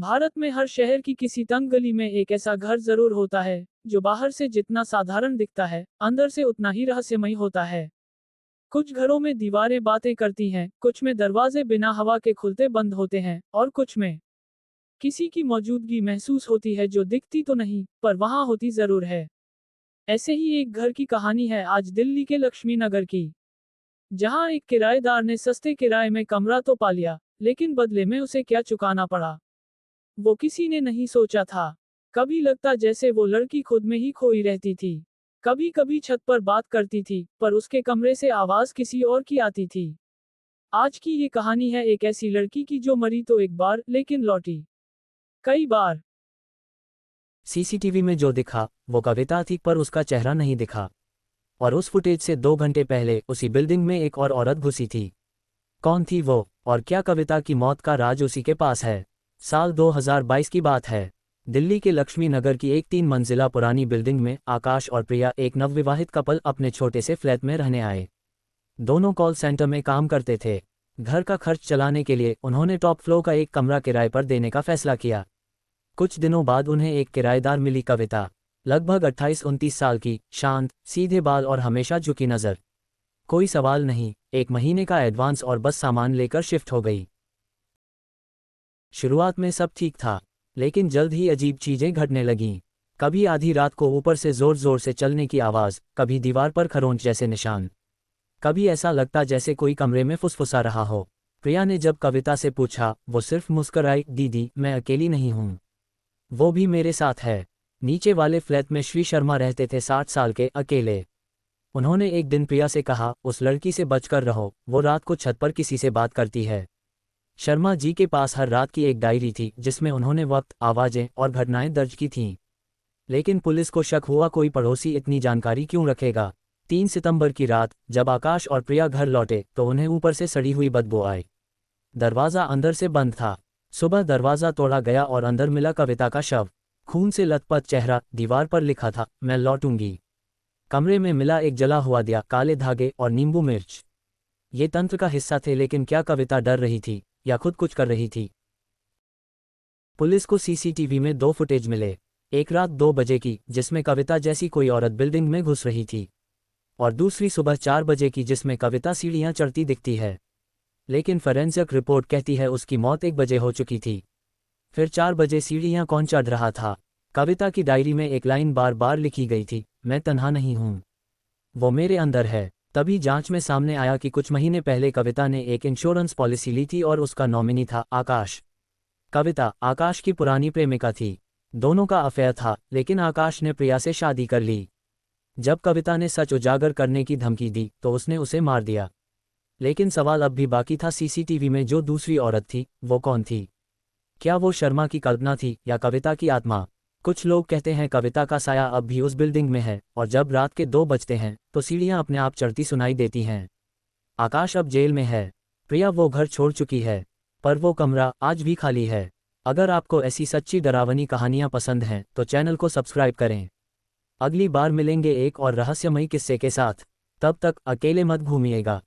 भारत में हर शहर की किसी तंग गली में एक ऐसा घर जरूर होता है जो बाहर से जितना साधारण दिखता है अंदर से उतना ही रहस्यमयी होता है। कुछ घरों में दीवारें बातें करती हैं, कुछ में दरवाजे बिना हवा के खुलते बंद होते हैं और कुछ में किसी की मौजूदगी महसूस होती है जो दिखती तो नहीं पर वहां होती जरूर है। ऐसे ही एक घर की कहानी है आज दिल्ली के लक्ष्मी नगर की, जहां एक किराएदार ने सस्ते किराए में कमरा तो पा लिया, लेकिन बदले में उसे क्या चुकाना पड़ा वो किसी ने नहीं सोचा था। कभी लगता जैसे वो लड़की खुद में ही खोई रहती थी, कभी कभी छत पर बात करती थी पर उसके कमरे से आवाज किसी और की आती थी। आज की ये कहानी है एक ऐसी लड़की की जो मरी तो एक बार लेकिन लौटी कई बार। सीसीटीवी में जो दिखा वो कविता थी, पर उसका चेहरा नहीं दिखा। और उस फुटेज से 2 घंटे पहले उसी बिल्डिंग में एक और औरत घुसी थी। कौन थी वो, और क्या कविता की मौत का राज उसी के पास है? साल 2022 की बात है। दिल्ली के लक्ष्मी नगर की एक 3 मंजिला पुरानी बिल्डिंग में आकाश और प्रिया, एक नवविवाहित कपल, अपने छोटे से फ्लैट में रहने आए। दोनों कॉल सेंटर में काम करते थे। घर का खर्च चलाने के लिए उन्होंने टॉप फ्लोर का एक कमरा किराए पर देने का फैसला किया। कुछ दिनों बाद उन्हें एक किराएदार मिली, कविता। लगभग 28-29 साल की, शांत, सीधे बाल और हमेशा झुकी नजर। कोई सवाल नहीं, 1 महीने का एडवांस और बस सामान लेकर शिफ्ट हो गई। शुरुआत में सब ठीक था, लेकिन जल्द ही अजीब चीजें घटने लगीं। कभी आधी रात को ऊपर से जोर जोर से चलने की आवाज, कभी दीवार पर खरोंच जैसे निशान, कभी ऐसा लगता जैसे कोई कमरे में फुसफुसा रहा हो। प्रिया ने जब कविता से पूछा, वो सिर्फ मुस्कुराई, दीदी मैं अकेली नहीं हूँ, वो भी मेरे साथ है। नीचे वाले फ्लैट में श्री शर्मा रहते थे, 60 साल के, अकेले। उन्होंने एक दिन प्रिया से कहा, उस लड़की से बचकर रहो, वो रात को छत पर किसी से बात करती है। शर्मा जी के पास हर रात की एक डायरी थी जिसमें उन्होंने वक्त, आवाजें और घटनाएं दर्ज की थीं। लेकिन पुलिस को शक हुआ, कोई पड़ोसी इतनी जानकारी क्यों रखेगा। 3 सितंबर की रात जब आकाश और प्रिया घर लौटे तो उन्हें ऊपर से सड़ी हुई बदबू आई। दरवाज़ा अंदर से बंद था। सुबह दरवाज़ा तोड़ा गया और अंदर मिला कविता का शव, खून से लथपथ चेहरा, दीवार पर लिखा था, मैं लौटूंगी। कमरे में मिला एक जला हुआ दिया, काले धागे और नींबू मिर्च। ये तंत्र का हिस्सा थे, लेकिन क्या कविता डर रही थी या खुद कुछ कर रही थी? पुलिस को सीसीटीवी में 2 फुटेज मिले। एक रात 2 बजे की, जिसमें कविता जैसी कोई औरत बिल्डिंग में घुस रही थी, और दूसरी सुबह 4 बजे की, जिसमें कविता सीढ़ियां चढ़ती दिखती है। लेकिन फोरेंसिक रिपोर्ट कहती है उसकी मौत 1 बजे हो चुकी थी। फिर 4 बजे सीढ़ियां कौन चढ़ रहा था? कविता की डायरी में एक लाइन बार बार लिखी गई थी, मैं तन्हा नहीं हूं, वो मेरे अंदर है। तभी जांच में सामने आया कि कुछ महीने पहले कविता ने एक इंश्योरेंस पॉलिसी ली थी और उसका नॉमिनी था आकाश। कविता आकाश की पुरानी प्रेमिका थी। दोनों का अफेयर था, लेकिन आकाश ने प्रिया से शादी कर ली। जब कविता ने सच उजागर करने की धमकी दी तो उसने उसे मार दिया। लेकिन सवाल अब भी बाकी था, सीसीटीवी में जो दूसरी औरत थी वो कौन थी? क्या वो शर्मा की कल्पना थी या कविता की आत्मा? कुछ लोग कहते हैं कविता का साया अब भी उस बिल्डिंग में है, और जब रात के 2 बजते हैं तो सीढ़ियां अपने आप चढ़ती सुनाई देती हैं। आकाश अब जेल में है, प्रिया वो घर छोड़ चुकी है, पर वो कमरा आज भी खाली है। अगर आपको ऐसी सच्ची डरावनी कहानियां पसंद हैं तो चैनल को सब्सक्राइब करें। अगली बार मिलेंगे एक और रहस्यमयी किस्से के साथ। तब तक अकेले मत घूमिएगा।